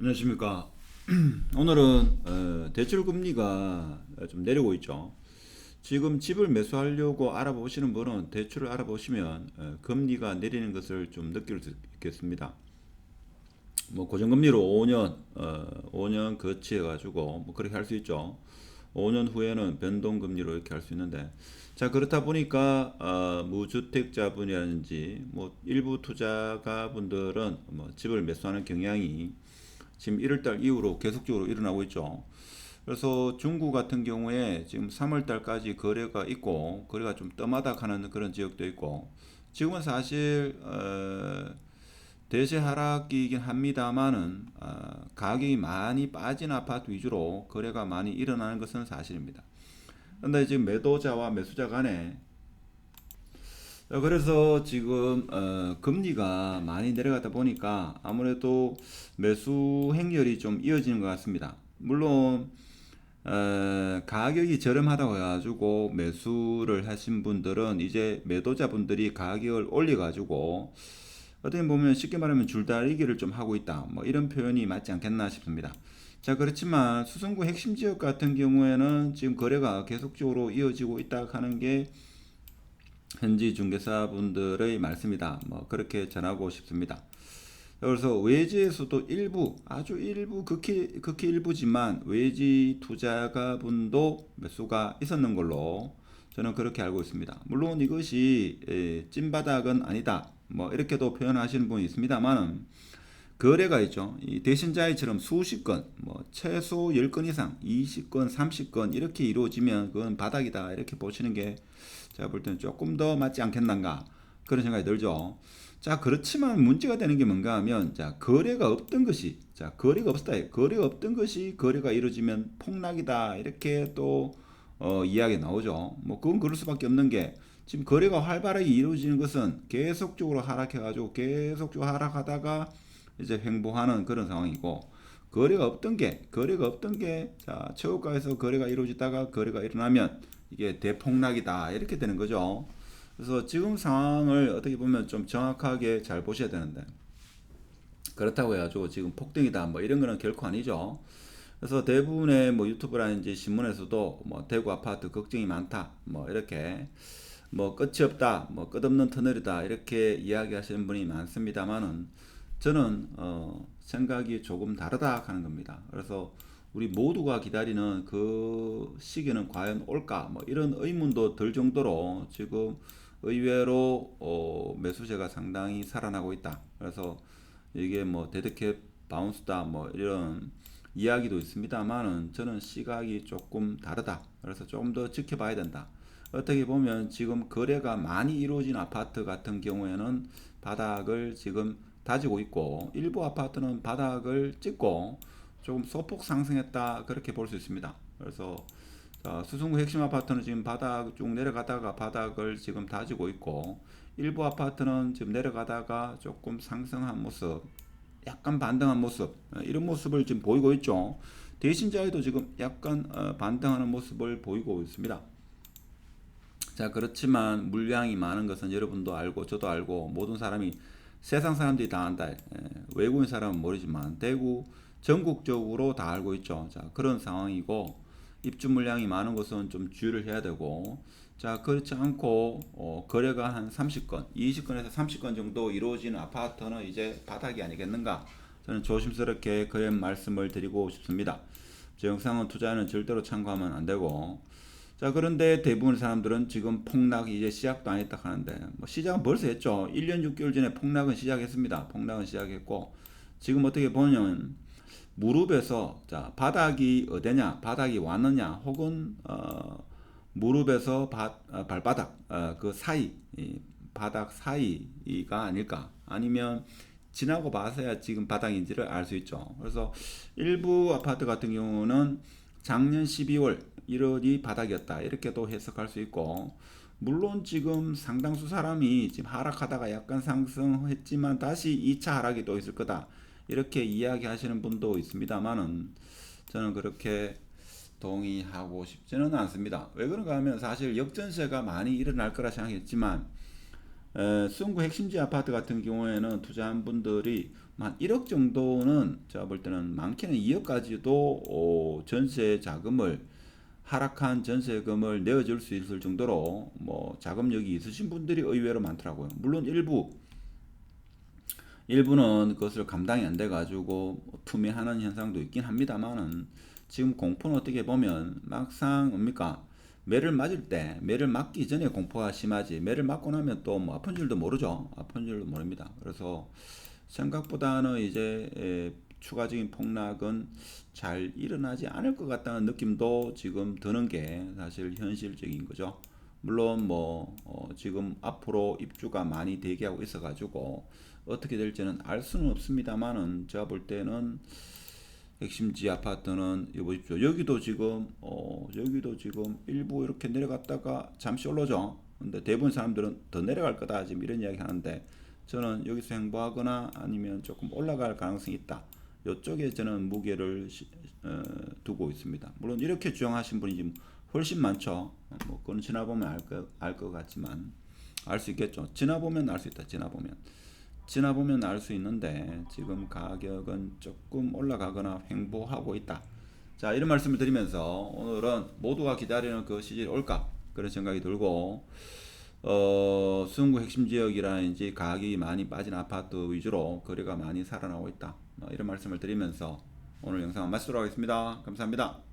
안녕하십니까. 오늘은 대출 금리가 좀 내려오고 있죠. 지금 집을 매수하려고 알아보시는 분은 대출을 알아보시면 금리가 내리는 것을 좀 느낄 수 있겠습니다. 뭐 고정금리로 5년 거치해 가지고 뭐 그렇게 할 수 있죠. 5년 후에는 변동금리로 이렇게 할 수 있는데, 자 그렇다 보니까 무주택자분이라든지 뭐 일부 투자가분들은 뭐 집을 매수하는 경향이 지금 1월달 이후로 계속적으로 일어나고 있죠. 그래서 중구 같은 경우에 지금 3월달까지 거래가 있고, 거래가 좀 떠마닥하는 그런 지역도 있고, 지금은 사실 대세 하락이긴 합니다만은 가격이 많이 빠진 아파트 위주로 거래가 많이 일어나는 것은 사실입니다. 그런데 지금 매도자와 매수자 간에 그래서 지금 금리가 많이 내려가다 보니까 아무래도 매수 행렬이 좀 이어지는 것 같습니다. 물론 가격이 저렴하다고 해가지고 매수를 하신 분들은 이제 매도자분들이 가격을 올려가지고 어떻게 보면 쉽게 말하면 줄다리기를 좀 하고 있다, 뭐 이런 표현이 맞지 않겠나 싶습니다. 자 그렇지만 수성구 핵심 지역 같은 경우에는 지금 거래가 계속적으로 이어지고 있다 하는 게 현지 중개사분들의 말씀이다, 뭐 그렇게 전하고 싶습니다. 그래서 외지에서도 일부, 아주 일부, 극히 일부지만 외지 투자가분도 매수가 있었는 걸로 저는 그렇게 알고 있습니다. 물론 이것이 찐바닥은 아니다, 뭐 이렇게도 표현하시는 분이 있습니다만은 거래가 있죠. 이 대신자이처럼 수십 건, 뭐 최소 10건 이상, 20건, 30건 이렇게 이루어지면 그건 바닥이다, 이렇게 보시는 게 제가 볼 때는 조금 더 맞지 않겠는가, 그런 생각이 들죠. 자 그렇지만 문제가 되는 게 뭔가 하면, 자 거래가 없던 것이, 자 거래가 없었다, 거래가 없던 것이 거래가 이루어지면 폭락이다, 이렇게 또 이야기 나오죠. 뭐 그건 그럴 수밖에 없는 게, 지금 거래가 활발하게 이루어지는 것은 계속적으로 하락해 가지고 계속적으로 하락하다가 이제 횡보하는 그런 상황이고, 거래가 없던 게 자 최고가에서 거래가 이루어지다가 거래가 일어나면 이게 대폭락이다, 이렇게 되는 거죠. 그래서 지금 상황을 어떻게 보면 좀 정확하게 잘 보셔야 되는데, 그렇다고 해가지고 지금 폭등이다, 뭐 이런 거는 결코 아니죠. 그래서 대부분의 뭐 유튜브라든지 신문에서도 뭐 대구 아파트 걱정이 많다, 뭐 이렇게 뭐 끝이 없다, 뭐 끝없는 터널이다, 이렇게 이야기하시는 분이 많습니다만은 저는 생각이 조금 다르다 하는 겁니다. 그래서 우리 모두가 기다리는 그 시기는 과연 올까, 뭐 이런 의문도 들 정도로 지금 의외로 매수세가 상당히 살아나고 있다. 그래서 이게 뭐 데드캣 바운스다, 뭐 이런 이야기도 있습니다만은 저는 시각이 조금 다르다. 그래서 조금 더 지켜봐야 된다. 어떻게 보면 지금 거래가 많이 이루어진 아파트 같은 경우에는 바닥을 지금 다지고 있고, 일부 아파트는 바닥을 찍고 조금 소폭 상승했다, 그렇게 볼 수 있습니다. 그래서 수성구 핵심 아파트는 지금 바닥 쭉 내려가다가 바닥을 지금 다지고 있고, 일부 아파트는 지금 내려가다가 조금 상승한 모습, 약간 반등한 모습, 이런 모습을 지금 보이고 있죠. 대신자에도 지금 약간 반등하는 모습을 보이고 있습니다. 자 그렇지만 물량이 많은 것은 여러분도 알고 저도 알고 모든 사람이, 세상 사람들이 다 안다, 외국인 사람은 모르지만 대구 전국적으로 다 알고 있죠. 자 그런 상황이고, 입주 물량이 많은 것은 좀 주의를 해야 되고, 자 그렇지 않고 거래가 한 30건, 20건에서 30건 정도 이루어지는 아파트는 이제 바닥이 아니겠는가, 저는 조심스럽게 그런 말씀을 드리고 싶습니다. 제 영상은 투자는 절대로 참고하면 안 되고, 자 그런데 대부분 사람들은 지금 폭락이 이제 시작도 안 했다 하는데, 뭐 시작은 벌써 했죠. 1년 6개월 전에 폭락은 시작했습니다. 폭락은 시작했고, 지금 어떻게 보면 무릎에서, 자 바닥이 어디냐, 바닥이 왔느냐, 혹은 무릎에서 발바닥 그 사이, 바닥 사이가 아닐까, 아니면 지나고 봐서야 지금 바닥인지를 알 수 있죠. 그래서 일부 아파트 같은 경우는 작년 12월 1월이 바닥이었다, 이렇게도 해석할 수 있고, 물론 지금 상당수 사람이 지금 하락하다가 약간 상승했지만 다시 2차 하락이 또 있을 거다, 이렇게 이야기하시는 분도 있습니다만은 저는 그렇게 동의하고 싶지는 않습니다. 왜 그런가 하면 사실 역전세가 많이 일어날 거라 생각했지만 수성구 핵심지 아파트 같은 경우에는 투자한 분들이 한 1억 정도는 제가 볼 때는 많게는 2억까지도 전세 자금을 하락한 전세금을 내어줄 수 있을 정도로 뭐 자금력이 있으신 분들이 의외로 많더라고요. 물론 일부는 그것을 감당이 안 돼 가지고 투매하는 현상도 있긴 합니다만은 지금 공포는 어떻게 보면 막상 뭡니까 매를 맞기 전에 공포가 심하지 매를 맞고 나면 또 뭐 아픈 줄도 모르죠. 아픈 줄도 모릅니다. 그래서 생각보다는 이제 추가적인 폭락은 잘 일어나지 않을 것 같다는 느낌도 지금 드는 게 사실 현실적인 거죠. 물론 뭐 지금 앞으로 입주가 많이 대기하고 있어가지고 어떻게 될지는 알 수는 없습니다만은 제가 볼 때는 핵심지 아파트는 이거 보십시오. 여기도 지금 일부 이렇게 내려갔다가 잠시 올라오죠. 근데 대부분 사람들은 더 내려갈 거다 지금 이런 이야기 하는데 저는 여기서 행보하거나 아니면 조금 올라갈 가능성이 있다. 이쪽에 저는 무게를 두고 있습니다. 물론 이렇게 주장하신 분이 지금 훨씬 많죠. 뭐 그건 지나보면 알 것 같지만 알 수 있겠죠. 지나보면 알 수 있다. 지나보면 알 수 있는데 지금 가격은 조금 올라가거나 횡보하고 있다. 자, 이런 말씀을 드리면서 오늘은 모두가 기다리는 그 시절이 올까 그런 생각이 들고 수성구 핵심 지역이라든지 가격이 많이 빠진 아파트 위주로 거래가 많이 살아나고 있다. 이런 말씀을 드리면서 오늘 영상 마치도록 하겠습니다. 감사합니다.